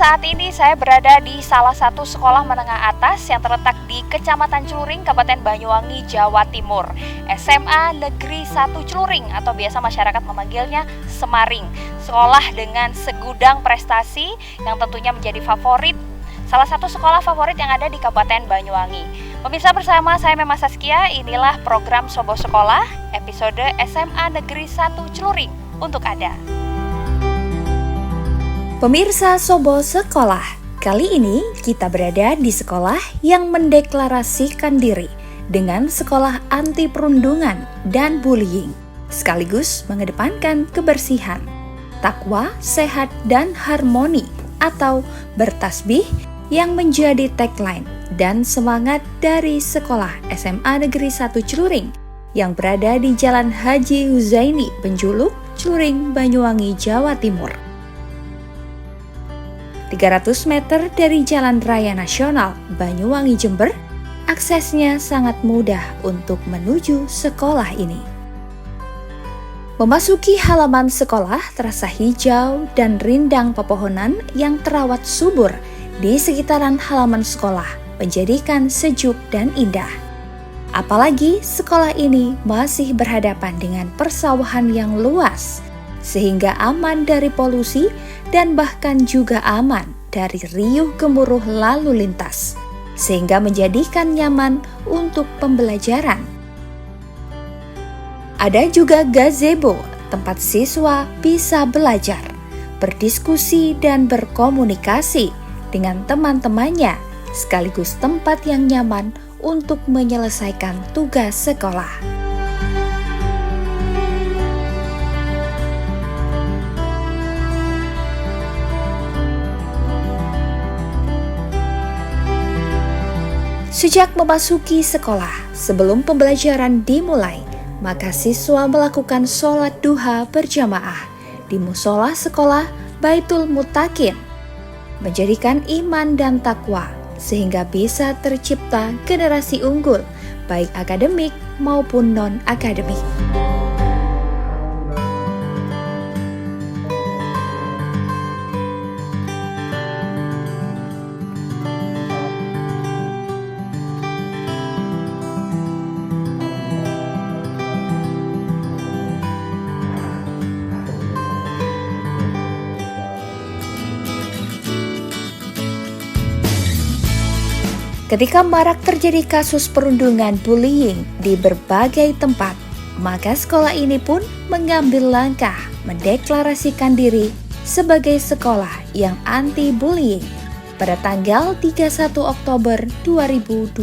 saat ini saya berada di salah satu sekolah menengah atas yang terletak di Kecamatan Celuring, Kabupaten Banyuwangi, Jawa Timur. SMA Negeri 1 Celuring atau biasa masyarakat memanggilnya Semaring. Sekolah dengan segudang prestasi yang tentunya menjadi favorit, salah satu sekolah favorit yang ada di Kabupaten Banyuwangi. Pemirsa, bersama saya Mema Saskia, inilah program Sobo Sekolah episode SMA Negeri 1 Celuring untuk Anda. Pemirsa Sobo Sekolah, kali ini kita berada di sekolah yang mendeklarasikan diri dengan sekolah anti perundungan dan bullying, sekaligus mengedepankan kebersihan, takwa, sehat, dan harmoni atau bertasbih yang menjadi tagline dan semangat dari sekolah SMA Negeri 1 Celuring yang berada di Jalan Haji Huzaini, Penjuluk, Celuring, Banyuwangi, Jawa Timur. 300 meter dari Jalan Raya Nasional Banyuwangi Jember, aksesnya sangat mudah untuk menuju sekolah ini. Memasuki halaman sekolah terasa hijau dan rindang pepohonan yang terawat subur di sekitaran halaman sekolah, menjadikan sejuk dan indah. Apalagi sekolah ini masih berhadapan dengan persawahan yang luas, sehingga aman dari polusi dan bahkan juga aman dari riuh gemuruh lalu lintas, sehingga menjadikan nyaman untuk pembelajaran. Ada juga gazebo, tempat siswa bisa belajar, berdiskusi dan berkomunikasi dengan teman-temannya, sekaligus tempat yang nyaman untuk menyelesaikan tugas sekolah. Sejak memasuki sekolah, sebelum pembelajaran dimulai, maka siswa melakukan sholat duha berjamaah di musola sekolah Baitul Muttaqin, menjadikan iman dan takwa sehingga bisa tercipta generasi unggul, baik akademik maupun non-akademik. Ketika marak terjadi kasus perundungan bullying di berbagai tempat, maka sekolah ini pun mengambil langkah mendeklarasikan diri sebagai sekolah yang anti-bullying pada tanggal 31 Oktober 2023.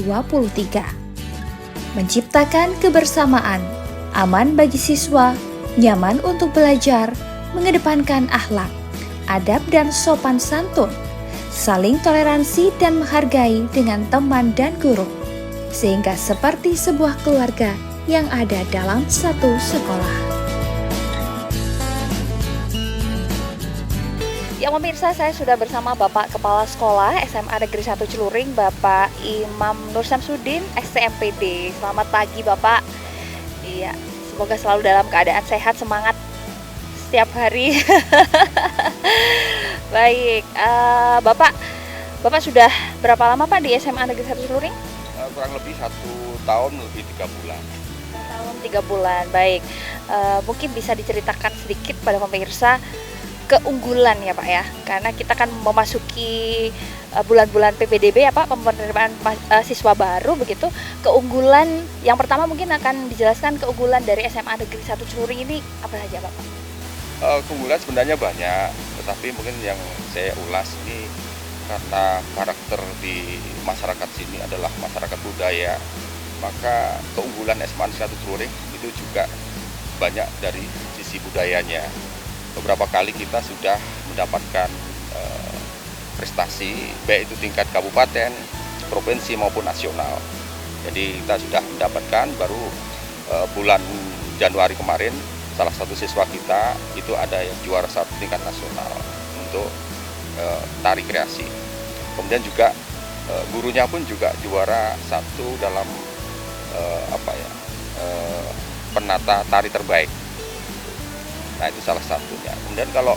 Menciptakan kebersamaan, aman bagi siswa, nyaman untuk belajar, mengedepankan akhlak, adab dan sopan santun, saling toleransi dan menghargai dengan teman dan guru, sehingga seperti sebuah keluarga yang ada dalam satu sekolah. Ya pemirsa, saya sudah bersama Bapak Kepala Sekolah SMA Negeri 1 Celuring, Bapak Imam Nur Samsudin, STMPD. Selamat pagi Bapak. Iya, semoga selalu dalam keadaan sehat, semangat setiap hari. Baik, Bapak sudah berapa lama Pak di SMA Negeri 1 Celuring? Kurang lebih 1 tahun lebih 3 bulan. 1 tahun 3 bulan, baik. Mungkin bisa diceritakan sedikit pada pemirsa keunggulan ya Pak ya, karena kita kan memasuki bulan-bulan PPDB ya Pak, penerimaan siswa baru begitu. Keunggulan yang pertama mungkin akan dijelaskan keunggulan dari SMA Negeri 1 Celuring ini apa saja Bapak? Keunggulan sebenarnya banyak, tetapi mungkin yang saya ulas ini karena karakter di masyarakat sini adalah masyarakat budaya, maka keunggulan SMA Negeri 1 Celuring itu juga banyak dari sisi budayanya. Beberapa kali kita sudah mendapatkan prestasi, baik itu tingkat kabupaten, provinsi maupun nasional. Jadi kita sudah mendapatkan baru bulan Januari kemarin, salah satu siswa kita itu ada yang juara 1 tingkat nasional untuk tari kreasi. Kemudian juga gurunya pun juga juara 1 dalam penata tari terbaik. Nah itu salah satunya. Kemudian kalau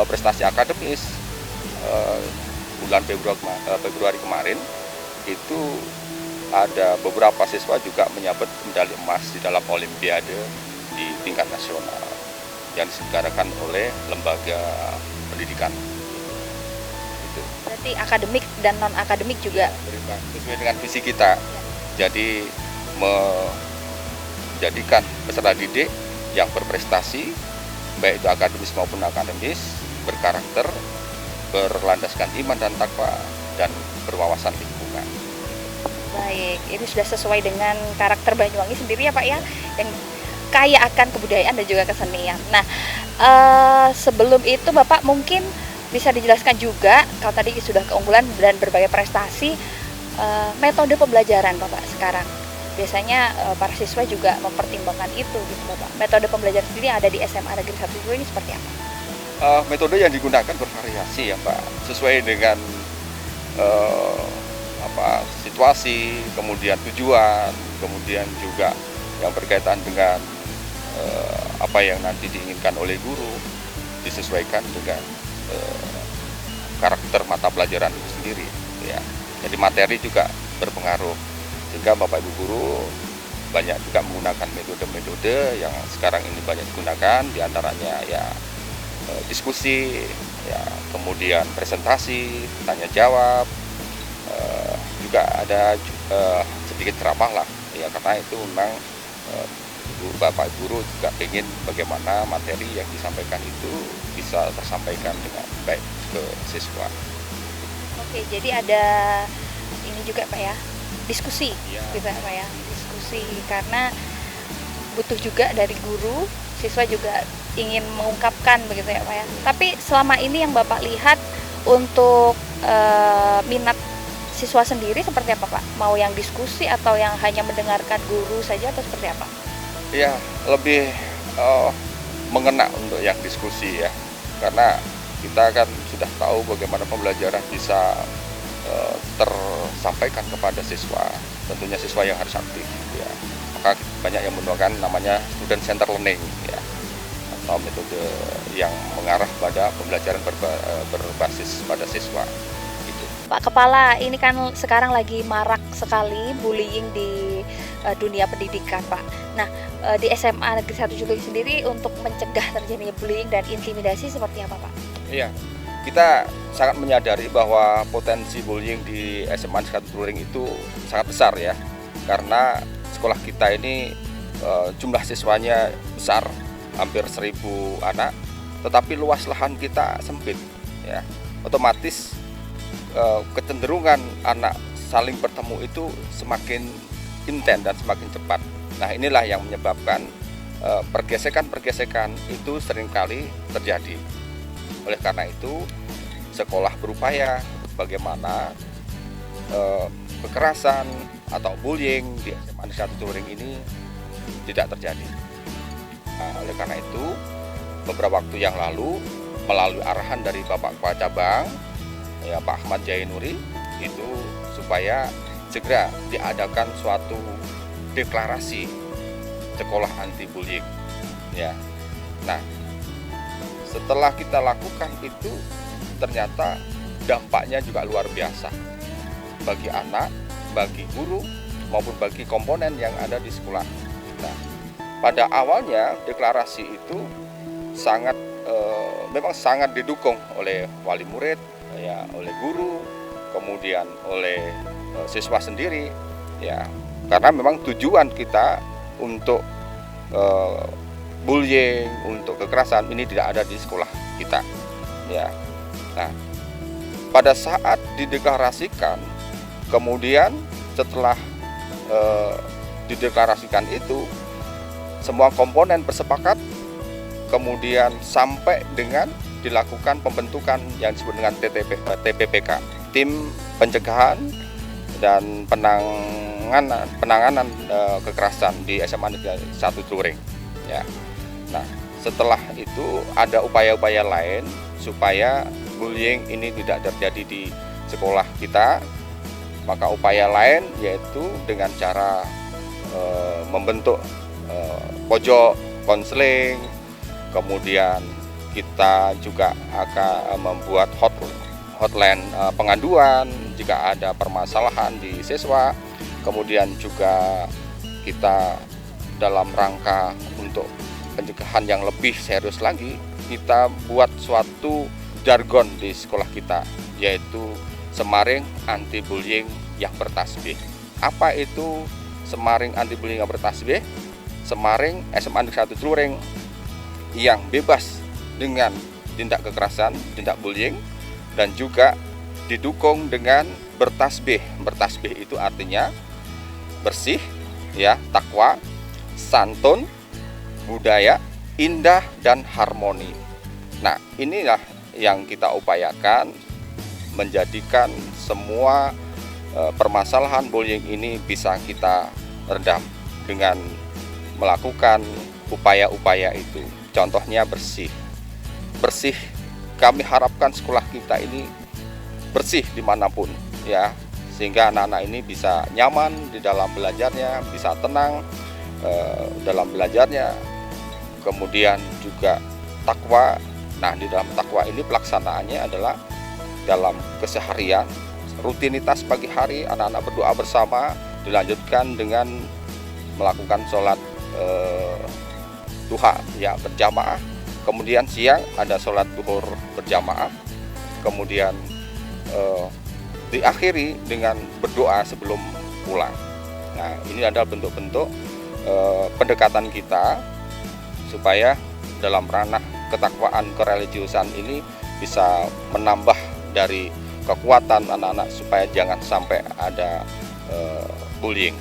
prestasi akademis eh, bulan Februari kemarin itu ada beberapa siswa juga menyabet medali emas di dalam Olimpiade di tingkat nasional yang diselenggarakan oleh lembaga pendidikan. Itu. Berarti akademik dan non akademik juga. Sesuai dengan visi kita. Jadi menjadikan peserta didik yang berprestasi, baik itu akademis maupun akademis, berkarakter, berlandaskan iman dan takwa, dan berwawasan lingkungan. Baik, ini sudah sesuai dengan karakter Banyuwangi sendiri ya Pak ya, yang kaya akan kebudayaan dan juga kesenian. Nah, sebelum itu Bapak mungkin bisa dijelaskan juga, kalau tadi sudah keunggulan dan berbagai prestasi, metode pembelajaran Bapak sekarang. Biasanya para siswa juga mempertimbangkan itu gitu Bapak. Metode pembelajaran sendiri yang ada di SMA Negeri 1 Julu ini seperti apa? Metode yang digunakan bervariasi ya Pak, sesuai dengan situasi, kemudian tujuan, kemudian juga yang berkaitan dengan apa yang nanti diinginkan oleh guru, disesuaikan dengan karakter mata pelajaran itu sendiri ya. Jadi materi juga berpengaruh, sehingga Bapak Ibu guru banyak juga menggunakan metode-metode yang sekarang ini banyak digunakan, diantaranya ya diskusi, ya kemudian presentasi, tanya jawab, juga ada sedikit ceramah lah ya, karena itu memang Bapak guru juga ingin bagaimana materi yang disampaikan itu bisa tersampaikan dengan baik ke siswa. Oke, jadi ada ini juga Pak ya, diskusi Ya. gitu ya Pak ya, diskusi karena butuh juga dari guru, siswa juga ingin mengungkapkan begitu ya Pak ya. Tapi selama ini yang Bapak lihat untuk minat siswa sendiri seperti apa Pak? Mau yang diskusi atau yang hanya mendengarkan guru saja atau seperti apa? Ya, lebih mengena untuk yang diskusi ya, karena kita kan sudah tahu bagaimana pembelajaran bisa tersampaikan kepada siswa, tentunya siswa yang harus aktif ya. Maka banyak yang menggunakan namanya student center learning ya, atau metode yang mengarah pada pembelajaran berbasis pada siswa. Pak Kepala, ini kan sekarang lagi marak sekali bullying di dunia pendidikan Pak. Nah, di SMA Negeri 1 Julu sendiri untuk mencegah terjadinya bullying dan intimidasi seperti apa Pak? Iya, kita sangat menyadari bahwa potensi bullying di SMA Negeri 1 Julu itu sangat besar ya, karena sekolah kita ini jumlah siswanya besar, hampir 1.000 anak, tetapi luas lahan kita sempit ya. Otomatis kecenderungan anak saling bertemu itu semakin intens dan semakin cepat. Nah, inilah yang menyebabkan pergesekan-pergesekan itu seringkali terjadi. Oleh karena itu, sekolah berupaya bagaimana kekerasan atau bullying di SMA Negeri 1 Julu ini tidak terjadi. Nah, oleh karena itu, beberapa waktu yang lalu melalui arahan dari Bapak Kepala Cabang ya Pak Ahmad Jainuri itu supaya segera diadakan suatu deklarasi sekolah anti bullying ya. Nah, setelah kita lakukan itu ternyata dampaknya juga luar biasa bagi anak, bagi guru maupun bagi komponen yang ada di sekolah kita. Pada awalnya deklarasi itu memang sangat didukung oleh wali murid ya, oleh guru, kemudian oleh siswa sendiri ya, karena memang tujuan kita untuk bullying, untuk kekerasan ini tidak ada di sekolah kita ya. Nah, pada saat dideklarasikan, kemudian setelah dideklarasikan itu semua komponen bersepakat, kemudian sampai dengan dilakukan pembentukan yang disebut dengan TPPK, tim pencegahan dan penanganan kekerasan di SMA Negeri 1 Julu ya. Nah, setelah itu ada upaya-upaya lain supaya bullying ini tidak terjadi di sekolah kita. Maka upaya lain yaitu dengan cara membentuk pojok konseling, kemudian kita juga akan membuat hotline pengaduan jika ada permasalahan di siswa. Kemudian juga kita dalam rangka untuk pencegahan yang lebih serius lagi, kita buat suatu jargon di sekolah kita, yaitu Semaring Anti Bullying yang Bertasbih. Apa itu Semaring Anti Bullying yang Bertasbih? Semaring SMA Negeri 1 Celuring yang bebas dengan tindak kekerasan, tindak bullying, dan juga didukung dengan bertasbih. Bertasbih itu artinya bersih, ya, takwa, santun, budaya, indah, dan harmoni. Nah, inilah yang kita upayakan menjadikan semua permasalahan bullying ini bisa kita redam dengan melakukan upaya-upaya itu. Contohnya bersih. Bersih, kami harapkan sekolah kita ini bersih dimanapun, ya, sehingga anak-anak ini bisa nyaman di dalam belajarnya, bisa tenang dalam belajarnya. Kemudian juga takwa. Nah, di dalam takwa ini pelaksanaannya adalah dalam keseharian, rutinitas pagi hari anak-anak berdoa bersama, dilanjutkan dengan melakukan sholat duha, ya, berjamaah. Kemudian siang ada sholat duhur berjamaah. Kemudian diakhiri dengan berdoa sebelum pulang. Nah, ini adalah bentuk-bentuk pendekatan kita supaya dalam ranah ketakwaan kereligiusan ini bisa menambah dari kekuatan anak-anak supaya jangan sampai ada bullying.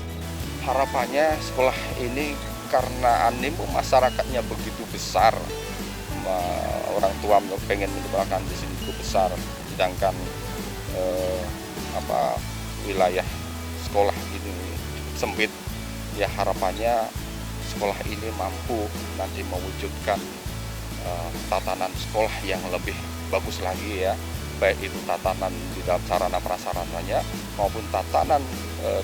Harapannya sekolah ini karena animo masyarakatnya begitu besar, orang tua pengen menyekolahkan di sini cukup besar, sedangkan wilayah sekolah ini sempit, ya harapannya sekolah ini mampu nanti mewujudkan tatanan sekolah yang lebih bagus lagi, ya, baik itu tatanan di dalam sarana prasarananya maupun tatanan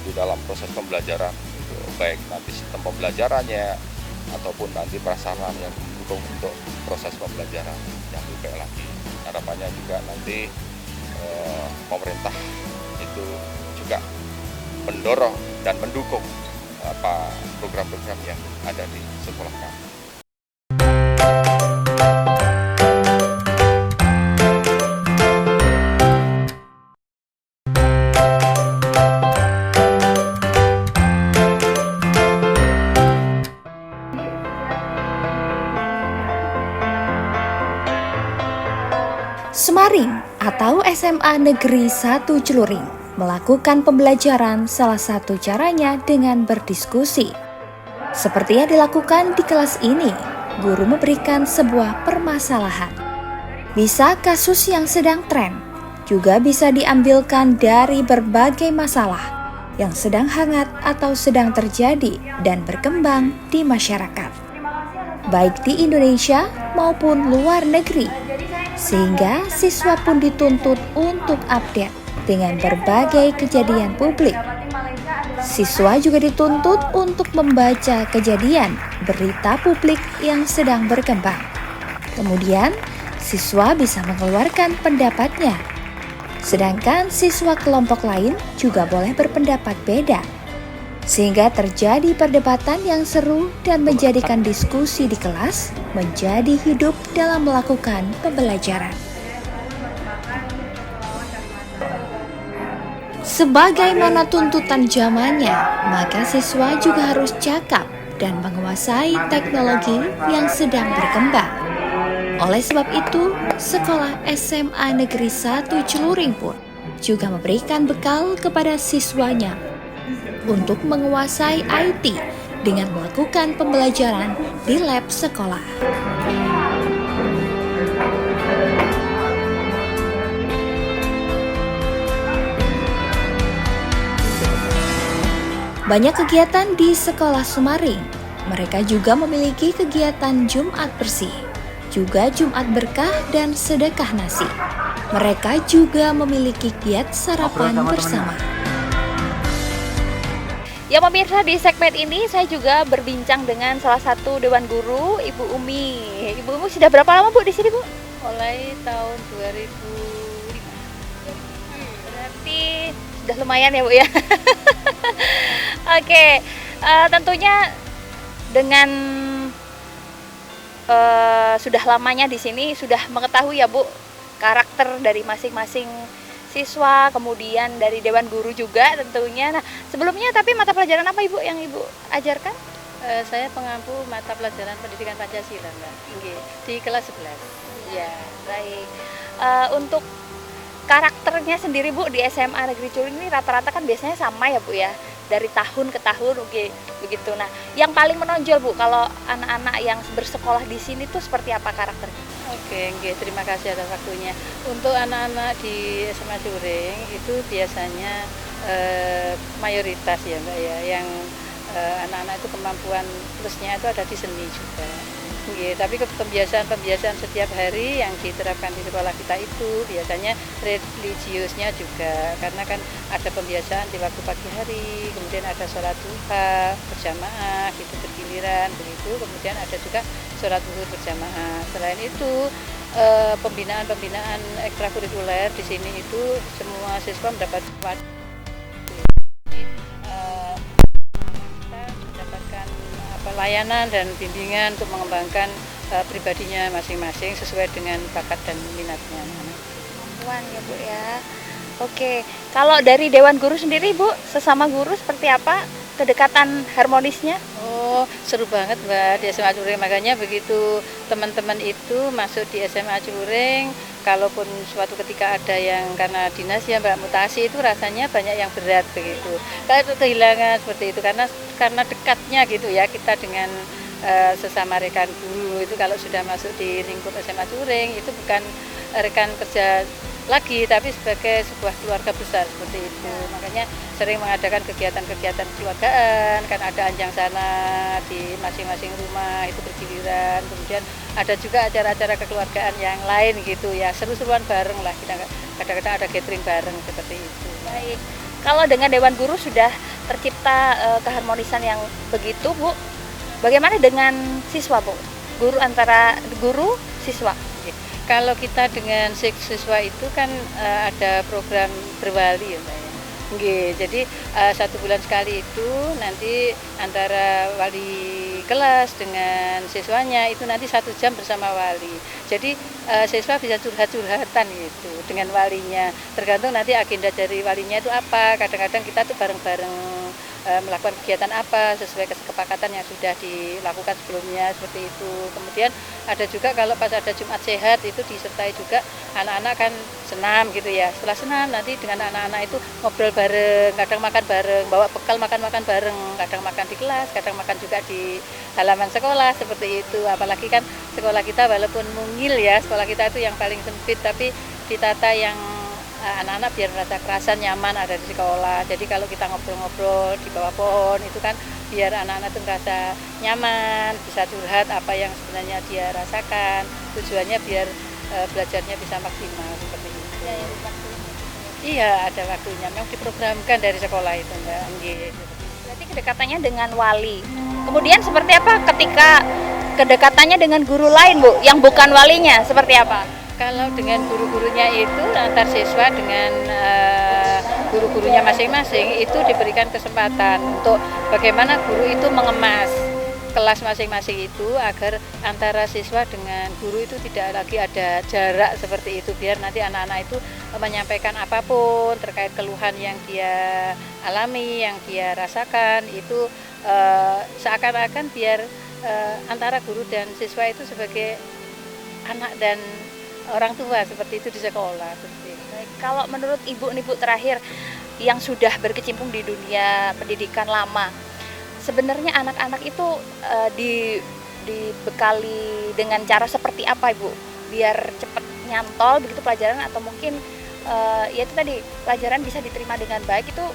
di dalam proses pembelajaran, itu baik nanti sistem pembelajarannya ataupun nanti prasarana yang mendukung untuk proses pembelajaran yang lebih baik lagi. Harapannya juga nanti pemerintah itu juga mendorong dan mendukung program-program yang ada di sekolah kami. Semaring atau SMA Negeri 1 Celuring melakukan pembelajaran salah satu caranya dengan berdiskusi. Seperti yang dilakukan di kelas ini, guru memberikan sebuah permasalahan. Bisa kasus yang sedang tren, juga bisa diambilkan dari berbagai masalah yang sedang hangat atau sedang terjadi dan berkembang di masyarakat, baik di Indonesia maupun luar negeri. Sehingga siswa pun dituntut untuk update dengan berbagai kejadian publik. Siswa juga dituntut untuk membaca kejadian berita publik yang sedang berkembang. Kemudian, siswa bisa mengeluarkan pendapatnya. Sedangkan siswa kelompok lain juga boleh berpendapat beda. Sehingga terjadi perdebatan yang seru dan menjadikan diskusi di kelas menjadi hidup dalam melakukan pembelajaran. Sebagaimana tuntutan zamannya, maka siswa juga harus cakap dan menguasai teknologi yang sedang berkembang. Oleh sebab itu, sekolah SMA Negeri 1 Celuring pun juga memberikan bekal kepada siswanya untuk menguasai IT dengan melakukan pembelajaran di lab sekolah. Banyak kegiatan di sekolah Semaring. Mereka juga memiliki kegiatan Jumat bersih, juga Jumat berkah dan sedekah nasi. Mereka juga memiliki giat sarapan bersama. Ya pemirsa, di segmen ini saya juga berbincang dengan salah satu Dewan Guru, Ibu Umi. Ibu Umi sudah berapa lama Bu di sini Bu? Mulai tahun 2005. sudah lumayan ya Bu ya. Oke, tentunya dengan sudah lamanya di sini sudah mengetahui ya Bu karakter dari masing-masing siswa, kemudian dari Dewan Guru juga tentunya. Nah, sebelumnya tapi mata pelajaran apa Ibu yang Ibu ajarkan? Saya pengampu mata pelajaran pendidikan Pancasila, Mbak. Di kelas 11. Ya, baik. Untuk karakternya sendiri Bu di SMA Negeri Curing ini rata-rata kan biasanya sama ya Bu ya, dari tahun ke tahun, oke, begitu. Nah, yang paling menonjol Bu kalau anak-anak yang bersekolah di sini tuh seperti apa karakternya? Oke, terima kasih atas waktunya. Untuk anak-anak di SMA Curing itu biasanya mayoritas ya Mbak ya, yang anak-anak itu kemampuan plusnya itu ada di seni juga. Tapi pembiasaan setiap hari yang diterapkan di sekolah kita itu biasanya religiusnya juga, karena kan ada pembiasaan di waktu pagi hari, kemudian ada sholat duha berjamaah gitu bergiliran begitu, kemudian ada juga sholat zuhur berjamaah. Selain itu pembinaan ekstrakurikuler di sini itu semua siswa mendapat mendapatkan layanan dan bimbingan untuk mengembangkan pribadinya masing-masing sesuai dengan bakat dan minatnya. Kemampuan ya Bu ya. Oke, kalau dari Dewan Guru sendiri Bu, sesama guru seperti apa kedekatan harmonisnya? Oh, seru banget Mbak di SMA Curing. Makanya begitu teman-teman itu masuk di SMA Curing, kalaupun suatu ketika ada yang karena dinas ya Mbak mutasi, itu rasanya banyak yang berat begitu. Kayak kehilangan seperti itu karena dekatnya gitu ya kita dengan sesama rekan guru. Itu kalau sudah masuk di lingkup SMA Curing itu bukan rekan kerja lagi, tapi sebagai sebuah keluarga besar seperti itu. Makanya sering mengadakan kegiatan-kegiatan keluargaan, kan ada anjang sana di masing-masing rumah itu bergiliran. Kemudian ada juga acara-acara kekeluargaan yang lain gitu ya, seru-seruan bareng lah, kita kadang-kadang ada gathering bareng seperti itu. Baik, kalau dengan Dewan Guru sudah tercipta keharmonisan yang begitu Bu, bagaimana dengan siswa Bu? Guru antara guru siswa? Kalau kita dengan siswa itu kan ada program berwali ya Mbak ya. Jadi 1 bulan sekali itu nanti antara wali kelas dengan siswanya itu nanti 1 jam bersama wali. Jadi siswa bisa curhat-curhatan gitu dengan walinya. Tergantung nanti agenda dari walinya itu apa. Kadang-kadang kita tuh bareng-bareng melakukan kegiatan apa sesuai kesepakatan yang sudah dilakukan sebelumnya seperti itu. Kemudian ada juga kalau pas ada Jumat Sehat itu disertai juga anak-anak kan senam gitu ya. Setelah senam nanti dengan anak-anak itu ngobrol bareng, kadang makan bareng, bawa bekal makan-makan bareng, kadang makan di kelas, kadang makan juga di halaman sekolah seperti itu. Apalagi kan sekolah kita walaupun mungil ya, sekolah kita itu yang paling sempit tapi ditata yang anak-anak biar merasa kerasan nyaman ada di sekolah. Jadi kalau kita ngobrol-ngobrol di bawah pohon itu kan biar anak-anak itu merasa nyaman, bisa curhat apa yang sebenarnya dia rasakan. Tujuannya biar belajarnya bisa maksimal seperti itu. Iya, ada waktunya. Memang diprogramkan dari sekolah itu Mbak. Berarti kedekatannya dengan wali. Kemudian seperti apa ketika kedekatannya dengan guru lain Bu, yang bukan walinya, seperti apa? Kalau dengan guru-gurunya itu antar siswa dengan guru-gurunya masing-masing itu diberikan kesempatan untuk bagaimana guru itu mengemas kelas masing-masing itu agar antara siswa dengan guru itu tidak lagi ada jarak seperti itu, biar nanti anak-anak itu menyampaikan apapun terkait keluhan yang dia alami, yang dia rasakan itu seakan-akan biar antara guru dan siswa itu sebagai anak dan orang tua seperti itu di sekolah. Baik, kalau menurut Ibu nih Bu terakhir yang sudah berkecimpung di dunia pendidikan lama, sebenarnya anak-anak itu dibekali dengan cara seperti apa Ibu? Biar cepat nyantol begitu pelajaran atau mungkin ya itu tadi pelajaran bisa diterima dengan baik itu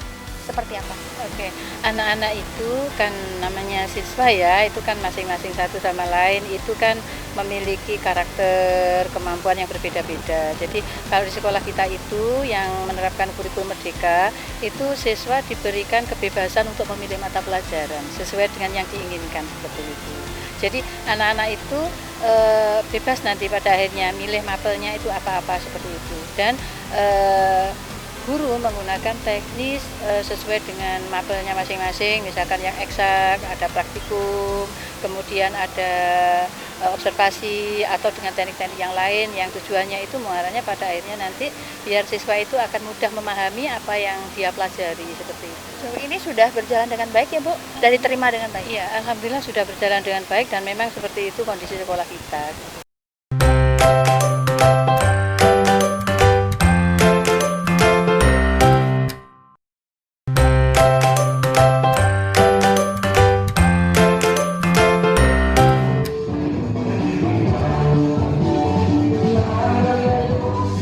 seperti apa? Oke, anak-anak itu kan namanya siswa ya, itu kan masing-masing satu sama lain, itu kan memiliki karakter, kemampuan yang berbeda-beda. Jadi kalau di sekolah kita itu yang menerapkan kurikulum merdeka, itu siswa diberikan kebebasan untuk memilih mata pelajaran sesuai dengan yang diinginkan seperti itu. Jadi anak-anak itu bebas nanti pada akhirnya milih mapelnya itu apa-apa seperti itu. Dan guru menggunakan teknis sesuai dengan mapelnya masing-masing, misalkan yang eksak, ada praktikum, kemudian ada observasi atau dengan teknik-teknik yang lain yang tujuannya itu mengarahnya pada akhirnya nanti biar siswa itu akan mudah memahami apa yang dia pelajari seperti itu. Sejauh ini sudah berjalan dengan baik ya Bu? Sudah diterima dengan baik? Iya, alhamdulillah sudah berjalan dengan baik dan memang seperti itu kondisi sekolah kita.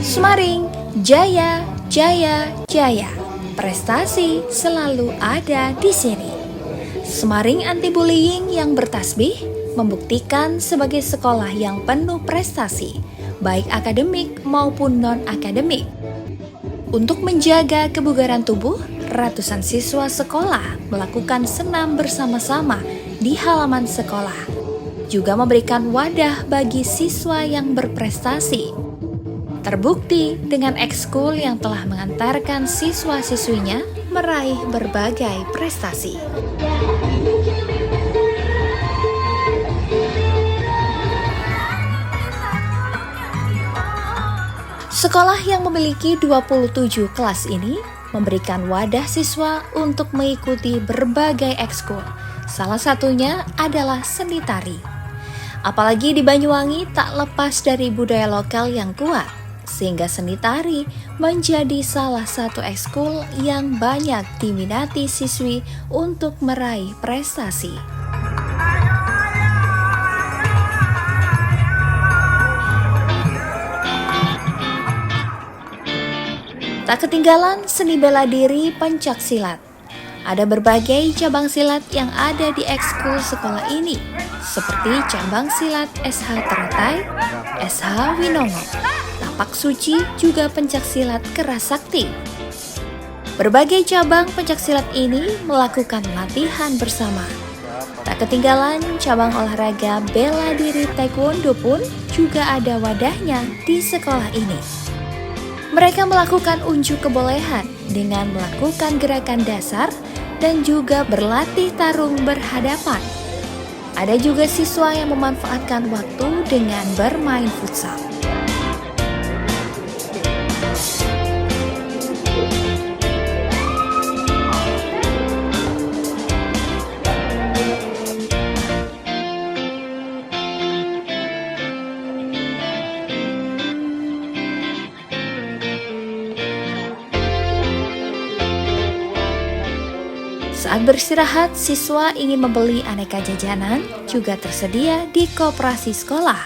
Semaring, jaya, jaya, jaya. Prestasi selalu ada di sini. Semaring Anti Bullying yang bertasbih membuktikan sebagai sekolah yang penuh prestasi, baik akademik maupun non-akademik. Untuk menjaga kebugaran tubuh, ratusan siswa sekolah melakukan senam bersama-sama di halaman sekolah. Juga memberikan wadah bagi siswa yang berprestasi. Terbukti dengan ekskul yang telah mengantarkan siswa-siswinya meraih berbagai prestasi. Sekolah yang memiliki 27 kelas ini memberikan wadah siswa untuk mengikuti berbagai ekskul. Salah satunya adalah seni tari. Apalagi di Banyuwangi tak lepas dari budaya lokal yang kuat, sehingga seni tari menjadi salah satu ekskul yang banyak diminati siswi untuk meraih prestasi. Tak ketinggalan seni bela diri pencaksilat. Ada berbagai cabang silat yang ada di ekskul sekolah ini, seperti cabang silat SH Teratai, SH Winongo, Tapak Suci, juga pencaksilat Kerasakti. Berbagai cabang pencaksilat ini melakukan latihan bersama. Tak ketinggalan cabang olahraga bela diri Taekwondo pun juga ada wadahnya di sekolah ini. Mereka melakukan unjuk kebolehan dengan melakukan gerakan dasar dan juga berlatih tarung berhadapan. Ada juga siswa yang memanfaatkan waktu dengan bermain futsal. Saat beristirahat, siswa ingin membeli aneka jajanan juga tersedia di koperasi sekolah.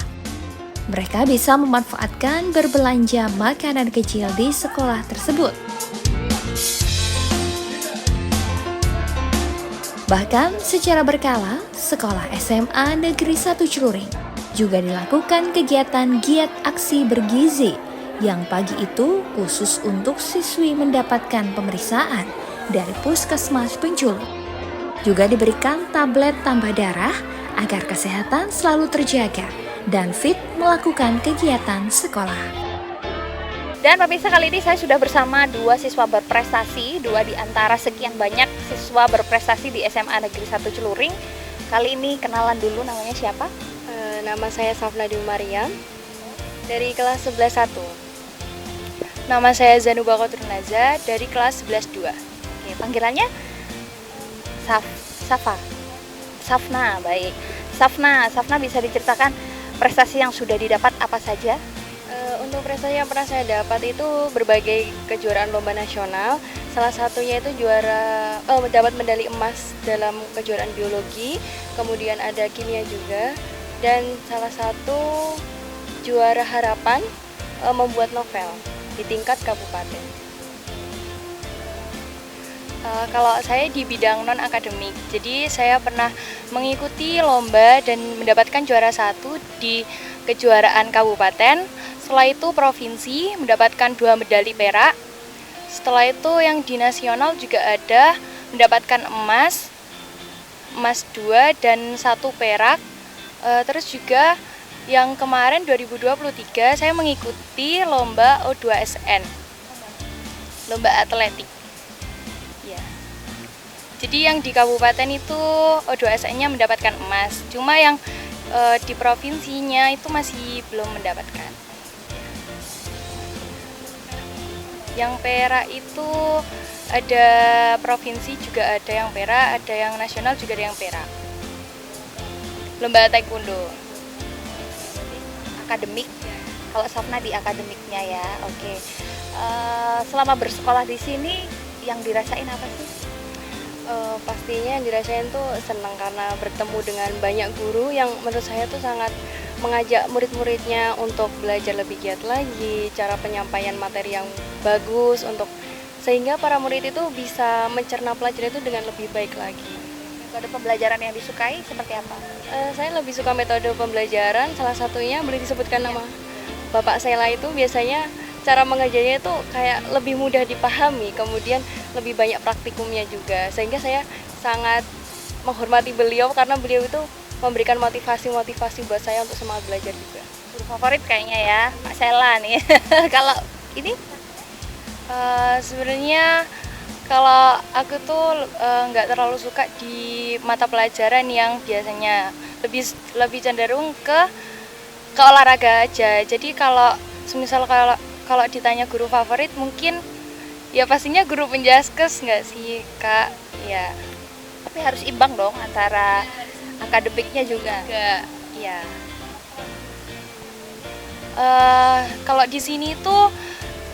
Mereka bisa memanfaatkan berbelanja makanan kecil di sekolah tersebut. Bahkan secara berkala, sekolah SMA Negeri 1 Celuring juga dilakukan kegiatan giat aksi bergizi yang pagi itu khusus untuk siswi mendapatkan pemeriksaan dari Puskesmas Penculu. Juga diberikan tablet tambah darah agar kesehatan selalu terjaga dan fit melakukan kegiatan sekolah. Dan pemirsa, kali ini saya sudah bersama dua siswa berprestasi, dua di antara sekian banyak siswa berprestasi di SMA Negeri 1 Celuring. Kali ini kenalan dulu, namanya siapa? Nama saya Safna Dewi Mariam dari kelas 11-1. Nama saya Zanuba Koturnaza dari kelas 11-2. Oke, panggilannya Safna, baik. Safna bisa diceritakan prestasi yang sudah didapat apa saja? Untuk prestasi yang pernah saya dapat itu berbagai kejuaraan lomba nasional. Salah satunya itu dapat medali emas dalam kejuaraan biologi, kemudian ada kimia juga, dan salah satu juara harapan membuat novel di tingkat kabupaten. Kalau saya di bidang non-akademik, jadi saya pernah mengikuti lomba dan mendapatkan juara 1 di kejuaraan kabupaten. Setelah itu provinsi mendapatkan 2 medali perak. Setelah itu yang di nasional juga ada mendapatkan emas 2 dan 1 perak. Terus juga yang kemarin 2023 saya mengikuti lomba O2SN. lomba atletik. Ya. Jadi yang di kabupaten itu O2SN-nya mendapatkan emas. Cuma yang di provinsinya itu masih belum mendapatkan. Yang perak itu ada provinsi juga ada yang perak, ada yang nasional juga ada yang perak. Lomba taekwondo. Akademik. Kalau Safna di akademiknya ya, oke. Selama bersekolah di sini yang dirasain apa sih? Pastinya yang dirasain tuh senang karena bertemu dengan banyak guru yang menurut saya tuh sangat mengajak murid-muridnya untuk belajar lebih giat lagi, cara penyampaian materi yang bagus untuk sehingga para murid itu bisa mencerna pelajaran itu dengan lebih baik lagi. Metode pembelajaran yang disukai seperti apa? Saya lebih suka metode pembelajaran, salah satunya boleh disebutkan nama Bapak Sela itu biasanya cara mengajarnya itu kayak lebih mudah dipahami, kemudian lebih banyak praktikumnya juga, sehingga saya sangat menghormati beliau karena beliau itu memberikan motivasi-motivasi buat saya untuk semangat belajar juga. Guru favorit kayaknya ya, Pak Sela nih. Kalau ini Sebenarnya kalau aku tuh nggak terlalu suka di mata pelajaran yang biasanya lebih cenderung ke olahraga aja. Jadi kalau semisal kalau ditanya guru favorit mungkin ya pastinya guru penjaskes nggak sih Kak? Ya. tapi harus imbang dong antara akademiknya juga. Ya. Kalau di sini tuh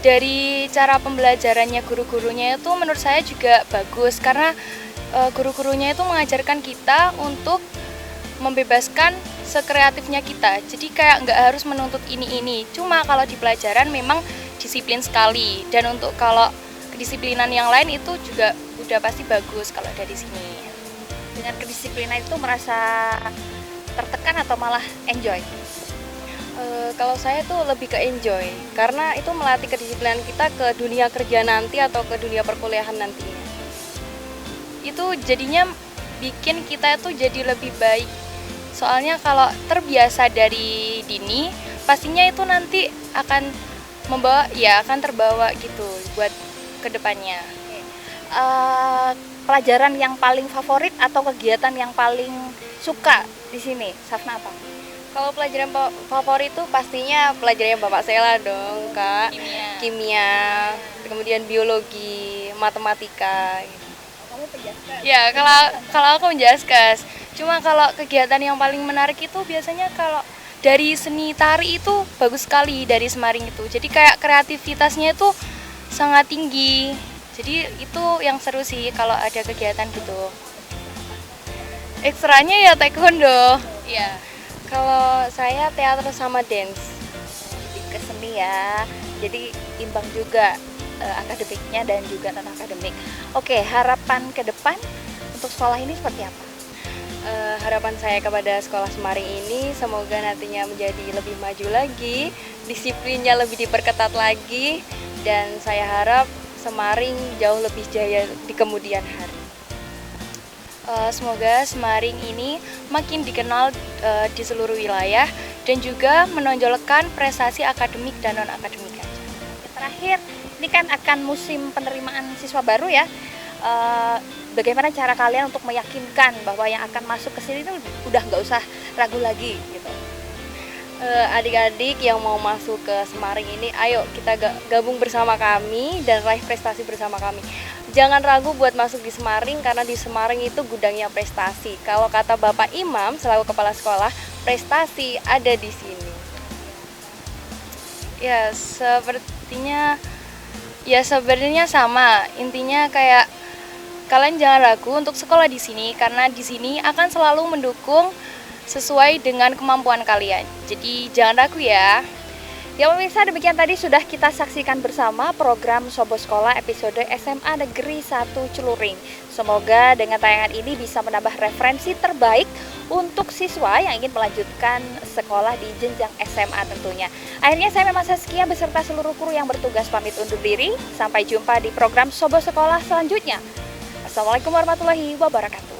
dari cara pembelajarannya guru-gurunya itu menurut saya juga bagus karena guru-gurunya itu mengajarkan kita untuk membebaskan sekreatifnya kita. Jadi kayak nggak harus menuntut ini. Cuma kalau di pelajaran memang disiplin sekali. Dan untuk kalau kedisiplinan yang lain itu juga udah pasti bagus kalau ada di sini. Dengan kedisiplinan itu merasa tertekan atau malah enjoy? Kalau saya tuh lebih ke enjoy karena itu melatih kedisiplinan kita ke dunia kerja nanti atau ke dunia perkuliahan nantinya. Itu jadinya bikin kita itu jadi lebih baik. Soalnya kalau terbiasa dari dini, pastinya itu nanti akan akan terbawa gitu buat kedepannya. Pelajaran yang paling favorit atau kegiatan yang paling suka di sini, Safna apa? Kalau pelajaran favorit itu pastinya pelajaran Bapak Sela dong, Kak. Kimia, kemudian biologi, matematika gitu. Kamu penjaskes? Ya, kalau aku menjaskes. Cuma kalau kegiatan yang paling menarik itu biasanya kalau dari seni tari itu bagus sekali dari Semaring itu. Jadi kayak kreativitasnya itu sangat tinggi. Jadi itu yang seru sih kalau ada kegiatan gitu. Ekstranya ya taekwondo. Iya. Kalau saya teater sama dance. Lebih ke seni ya. Jadi imbang juga akademiknya dan juga non akademik. Oke, harapan ke depan untuk sekolah ini seperti apa? Harapan saya kepada sekolah Semaring ini semoga nantinya menjadi lebih maju lagi, disiplinnya lebih diperketat lagi, dan saya harap Semaring jauh lebih jaya di kemudian hari. Semoga Semaring ini makin dikenal di seluruh wilayah dan juga menonjolkan prestasi akademik dan non akademik aja. Terakhir, ini kan akan musim penerimaan siswa baru ya. Bagaimana cara kalian untuk meyakinkan bahwa yang akan masuk ke sini itu udah nggak usah ragu lagi gitu? Adik-adik yang mau masuk ke Semaring ini, ayo kita gabung bersama kami dan raih prestasi bersama kami. Jangan ragu buat masuk di Semaring karena di Semaring itu gudangnya prestasi. Kalau kata Bapak Imam selaku kepala sekolah, prestasi ada di sini. Ya, sebenarnya sama. Intinya kayak kalian jangan ragu untuk sekolah di sini karena di sini akan selalu mendukung sesuai dengan kemampuan kalian. Jadi jangan ragu ya. Ya pemirsa, demikian tadi sudah kita saksikan bersama program Sobo Sekolah episode SMA Negeri 1 Celuring. Semoga dengan tayangan ini bisa menambah referensi terbaik untuk siswa yang ingin melanjutkan sekolah di jenjang SMA tentunya. Akhirnya saya Mema Saskia beserta seluruh kru yang bertugas pamit undur diri. Sampai jumpa di program Sobo Sekolah selanjutnya. Assalamualaikum warahmatullahi wabarakatuh.